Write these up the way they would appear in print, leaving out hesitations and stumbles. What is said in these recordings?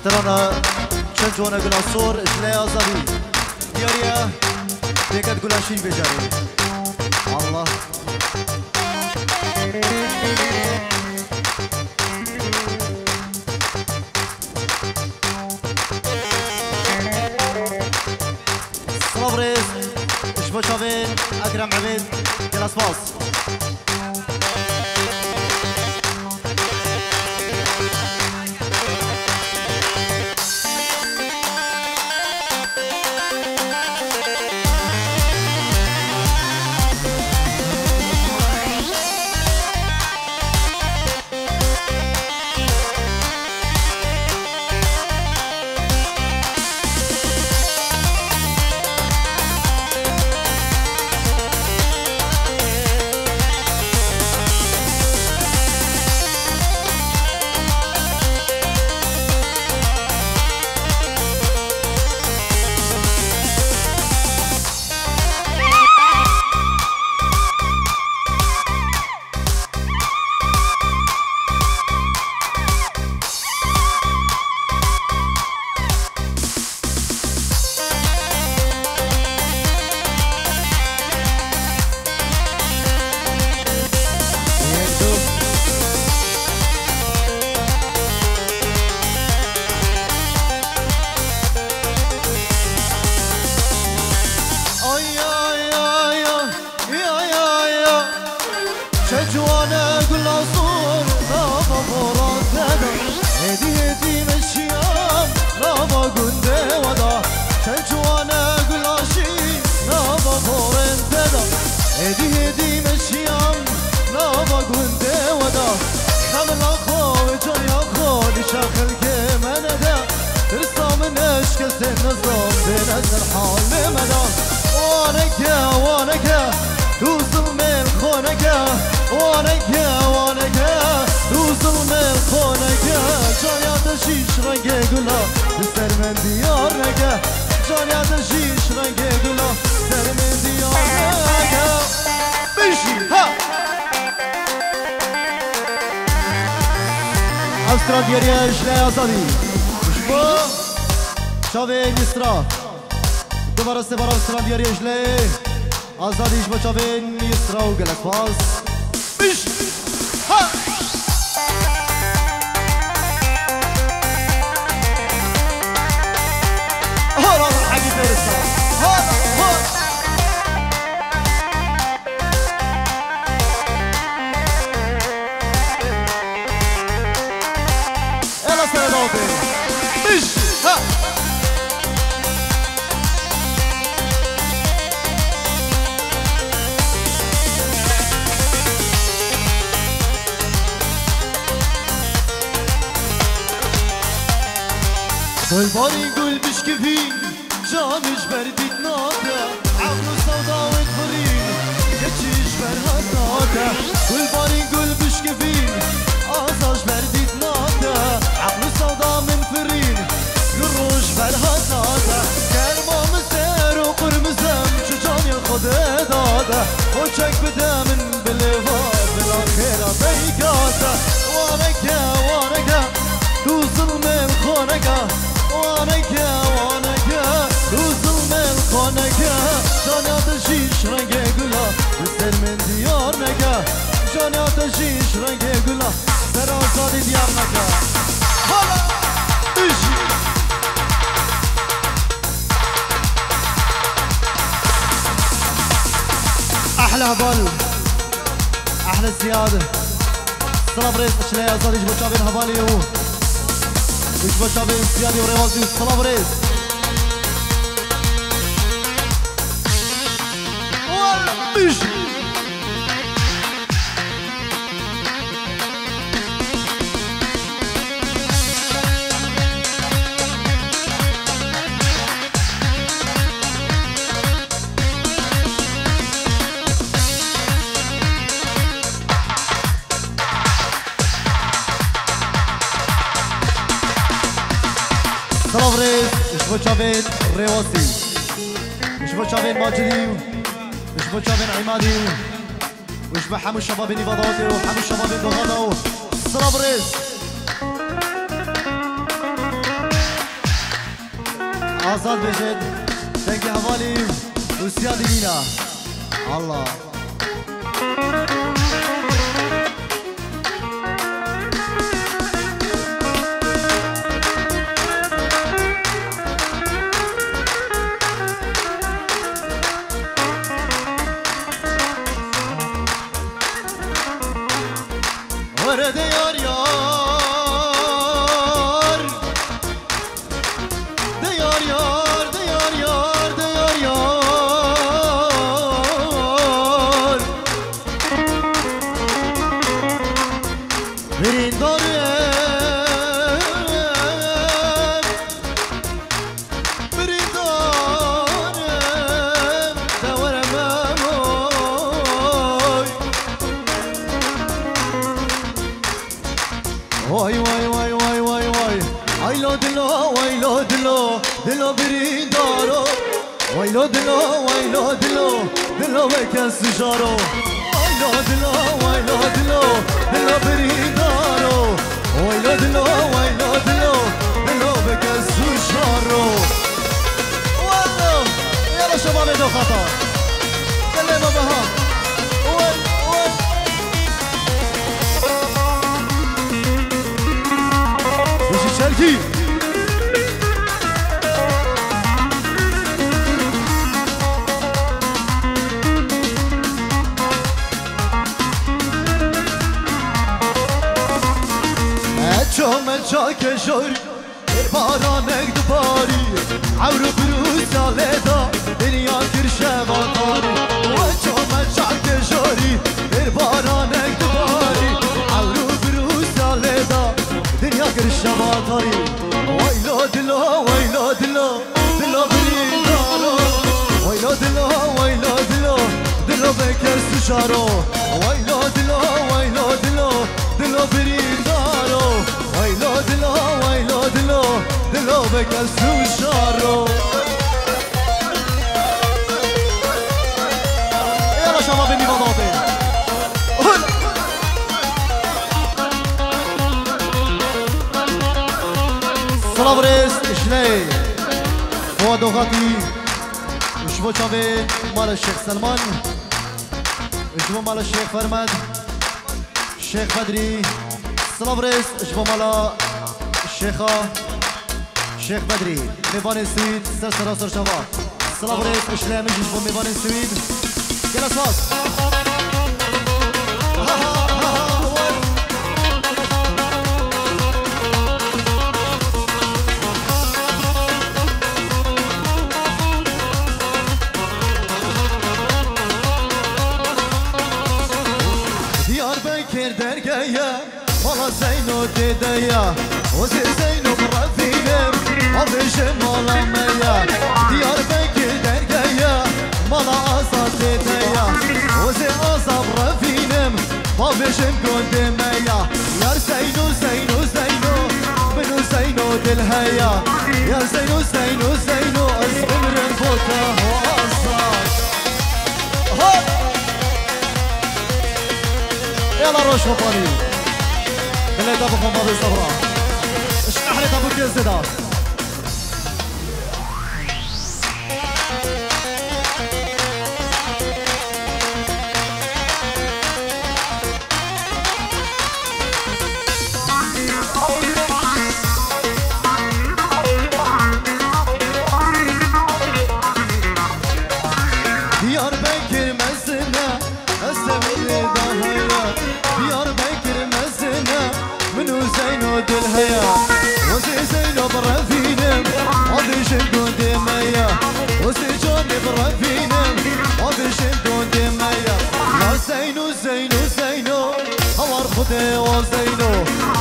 استرانا شنجوانا قلاصور إجلاء أزابي دياريا بيكت قلاشين بجاري الله صلابريز إشبو شابين أكرم عبيد جلاس باص هدي مشيام نابا قنده ودا خمل اخو جاي اخو لشاخل كمان دا ترسا من اشك سن نظام بنظر حال مدا وانكا توصل من خونكا وانكا توصل من خونكا جاي تشيش رنگ گلا سر من دیار نگه جاي تشيش رنگ گلا سر من دیار نگه بيجي ها أسترا دياريا إجلاء أزادي وشبو شاوين يسرا دوباره سه برای أسترا دياريا إجلاء أزادي شبو شاوين يسرا وقلت فاز بيجي ها هلا حقي فارسة هلا مش ها قول باري قول بشكفي جانش برديت ناتا عقل صودا وتفرين كتشيش برهات ناتا قول باري قول بشكفي آزاش برديت ناتا عقل صودا من فرين قروش برهات ناتا كرما مسير وقرمزم شجاني خده دادا خوشك بدا من بالفار بالاخيرة بيكاتا وانكا توصل من خونكا وانكا توصل من خونكا جانات شيش رنگ گلا سر من دیار نگه جانات شیش رنگ گلا سر آزادی دیار نگه حالا بشی احلى هبال احلى الزيادة الصلاة بريس اشلاء آزادي جبو شابين هبالي هو جبو شابين الزيادة وريوازي الصلاة بريس ولا بشي صلاة بريز اشبو شابين ريواسي اشبو شابين ماجدي اشبو شابين عمادي واشبو حمو الشباب نيفاداتي وحمو الشباب بغداو صلاة بريز آزاد بشد دنگ حوالی وسیاد دینا الله ورد یار یار دیار یار دیار یار دیار یار برین دارم برین دارم دورم وای وای وای وای وای وای وایلو دلو وایلو دلو دلو برین دارو وایلو دلو وایلو دلو دلو بکن سجارو وایلو دلو وایلو دلو دلو برین دارو وایلو دلو وایلو دلو دلو بکن سجارو والله يلا شباب دو خطا دلي ما بها شركي اتشوم الجاك جوري بارانك دباري عورو بروس عليدا دنيا كرشة وطاري واتشوم الجاك جوري بارانك دباري عورو بروس عليدا دنيا كرشة وطاري ويلو دلو ويلو دلو دلو برين دارو ويلو دلو ويلو دلو دلو بكر سجارو ويلو دلو ويلو دلو دلو برين دارو ويلو دلو ويلو دلو دلو بكر سجارو يلا شباب النبضاتي صلابريس اشلي فؤاد وغاطي اشبو شافي مال الشيخ سلمان اشبو مال الشيخ فرمد الشيخ بدري صلابريس اشبو مال الشيخة الشيخ بدري ميبان السويد سرسر راس الشباب صلابريس اشلي مش اشبو ميبان السويد يلا صاص مالا زينو ديدايا وزي زينو برافينم عبش مالا ميا ديار بكر درقايا مالا آزاد ديدايا وزي آزاد برافينم عبش مقود ميا يا زينو زينو زينو منو زينو دلهايا يا زينو زينو زينو اصبر الفوكا وآزاد يلا روش وطني اللي دابو خمار الزهراء اشتحلي دابو كيزدا ديار بكر مزنا السبيل ظهيرة ديار بكر مزنا منو زينو دلهيا وزي زينو برافينم عبي شندون دميا وزي جوني برافينم عبي شندون دميا يا زينو زينو زينو هوار خدي وزينو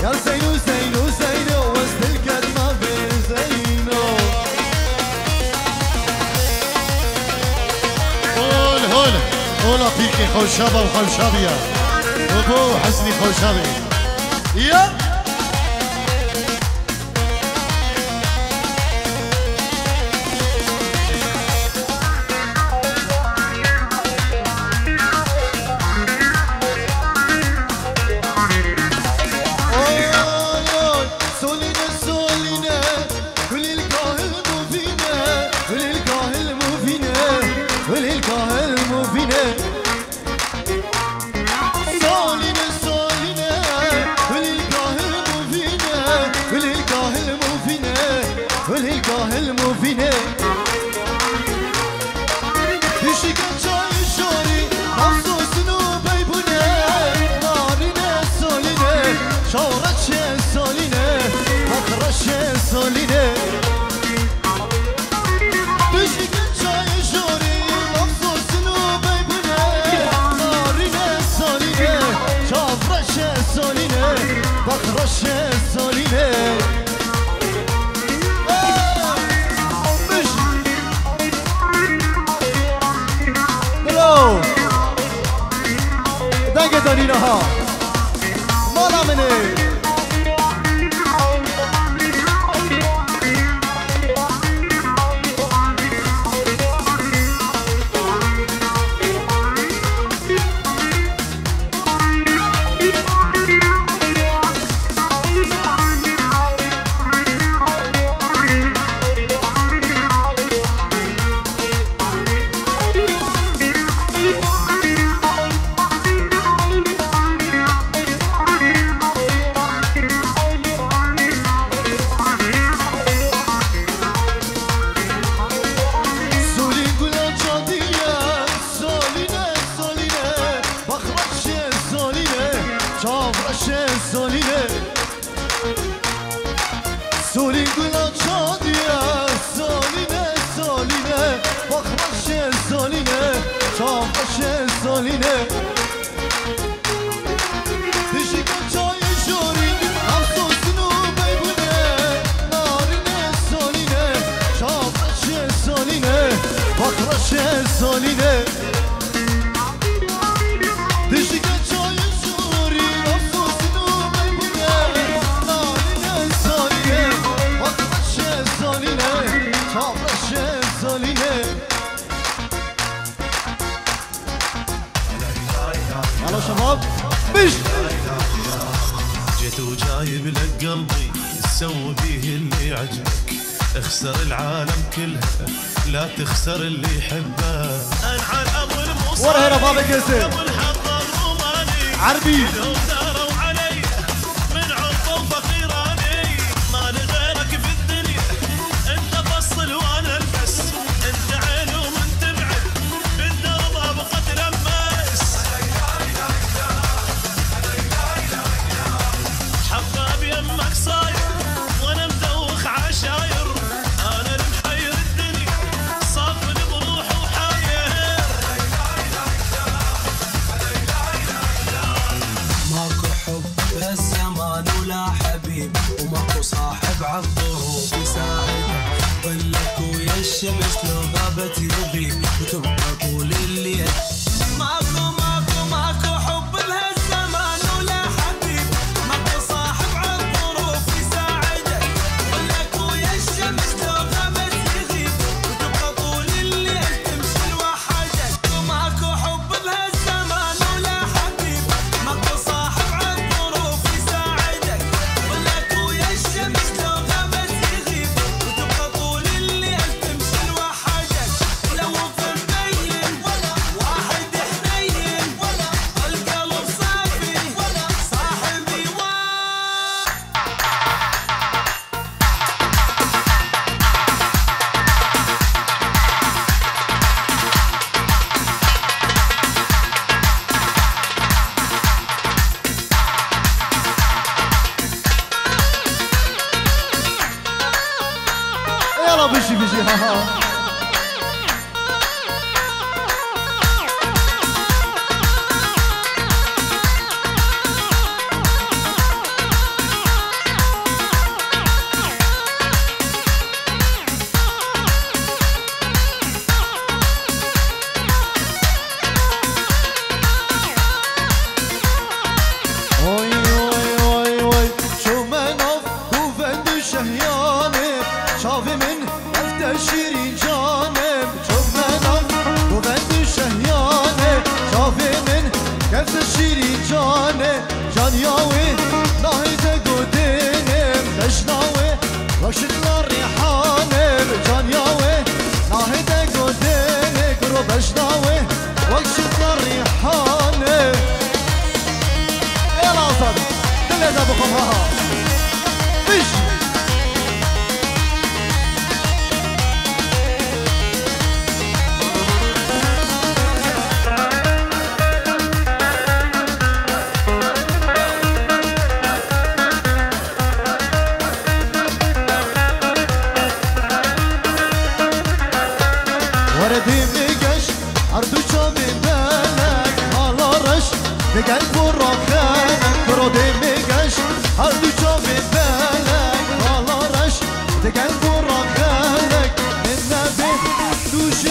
يا زينو زينو زينو وسط الكلمة بين زينو هولا فيكي خوشابة وخوشابية وبو حسني خوشابي يا سولينا سولينا كل القاهر فينا ها مالا مني يلا شباب بش جيت وجايب لك قلبي سوي بيه اللي يعجبك اخسر العالم كلها لا تخسر اللي يحبه انعى الامر المصاب ورا هنا بابا كسر عربي عالظروف يساعدك ظلك ويا الشمس لو غابت يغيب وتبقى طول الليل ماكو حب بهالزمان ولا حبيب ماكو صاحب عالظروف يساعدك ظلك ويا الشمس لو غابت يغيب وتبقى طول الليل تمشي لوحدك ماكو حب بهالزمان ولا حبيب ماكو صاحب عالظروف يساعدك ظلك ويا الشمس بشي ها شيرين جانب شوف منام وبنت شهيانه شافي من كيف شيرين جانب جان ياوي ناهيته قدينم لشناوي وشت الريحانم جان ياوي ناهيته قدينك رو بشناوي وشت الريحانم يا لاصر كل هذا بخمها فيش بقلب الرخانك برودي ميقاش هردو شوفي بالك والله رش بقلب الرخانك من نبي دوش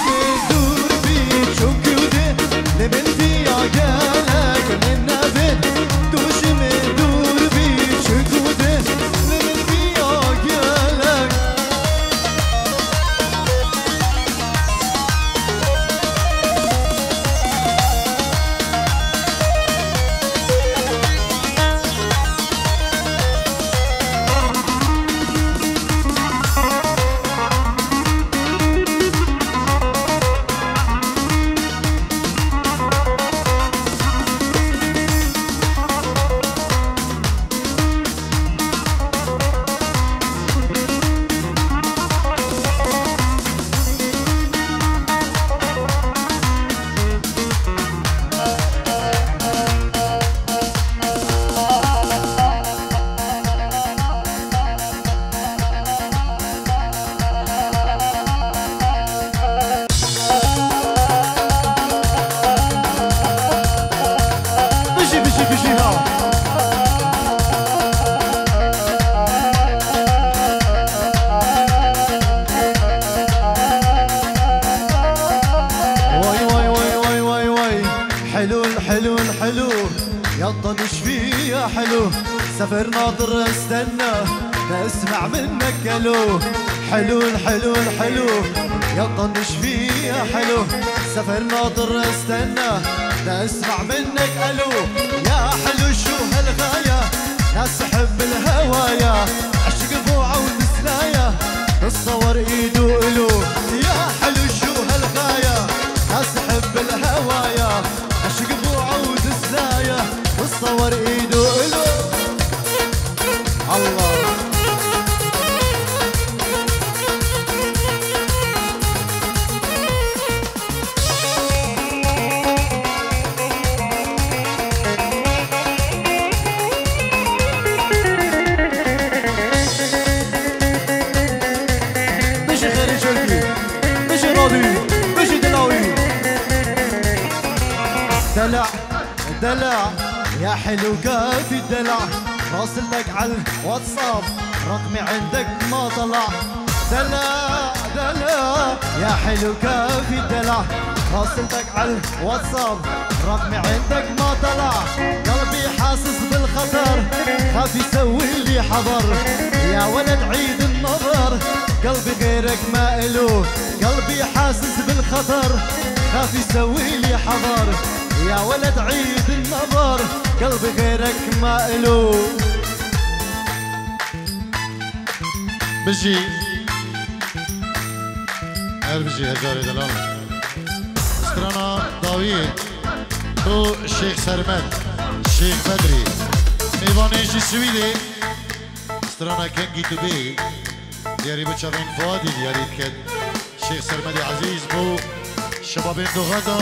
دور بي شوكودي لمن فيها قالك من نبي يطنش فيه يا حلو سفر ناطر استنى اسمع منك الو حلو الحلو الحلو يطنش فيه يا حلو سفر ناطر استنى اسمع منك الو يا حلو شو هالغايه ناس حب الهوايا عشق بوعه وتسلايا تصور ايده الو يا حلو شو هالغايه ناس حب الهوايا عشق بوعه وتسلايا تصور ايده الو الله دلع دلع يا حلو كافي الدلع راسلك على الواتساب رقمي عندك ما طلع دلع دلع يا حلو كافي الدلع راسلك على الواتساب رقمي عندك ما طلع قلبي حاسس بالخطر خاف يسوي لي حضر يا ولد عيد النظر قلبي غيرك ما إلو قلبي حاسس بالخطر خاف يسوي لي حضر يا ولد عيد النظر قلبي غيرك ما إلو بجي بجي هزاري دلال استرانا داوود تو شيخ سرمد شيخ بدري ميوانيجي سويلي استرانا كنجي تبي دياري بتشافين فؤادي دياري كد شيخ سرمدي عزيز بو شبابين دوغادا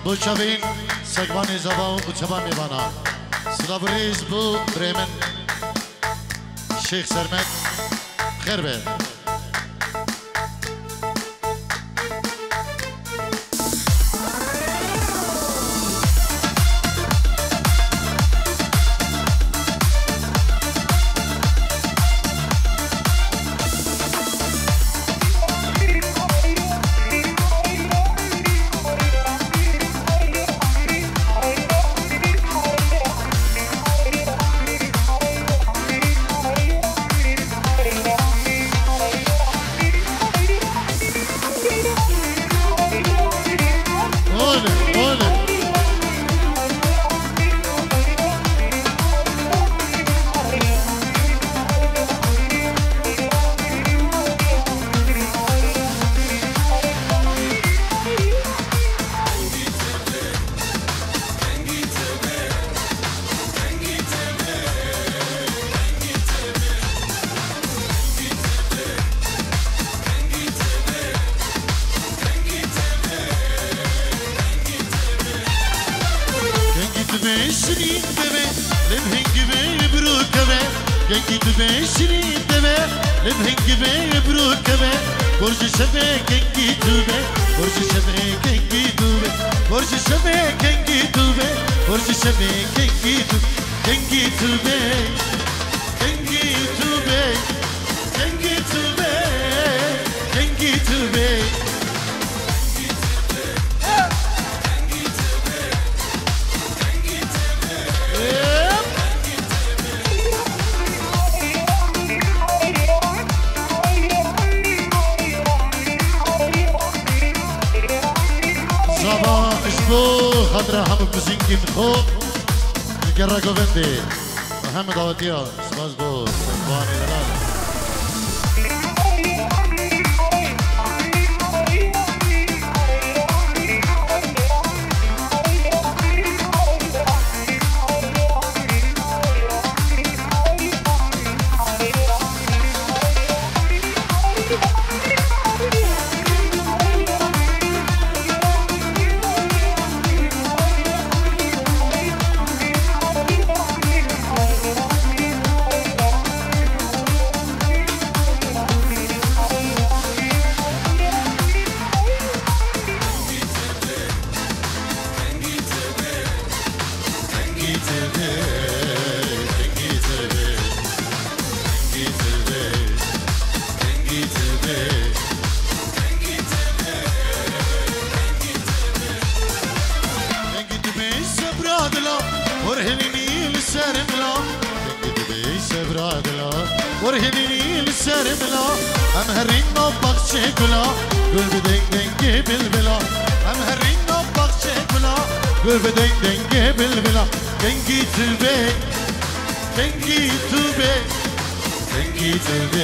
بو شافين سقباني زباو وشباب ميوانا سلابريز بو بريمن شيخ سرمد خير بيه محمد عوضيان سباز بوس اخواني دلال ورهنيني للسرملا امهرين نطبخ شكلا قول بدين دنجي بالبلا امهرين نطبخ شكلا قول بدين دنجي بالبلا دنجي تبي دنجي تبي دنجي تبي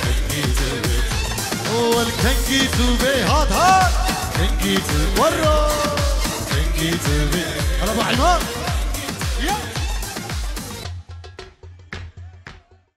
دنجي تبي والكنجي تبي هات هات دنجي تبي ورا دنجي تبي على ابو عمار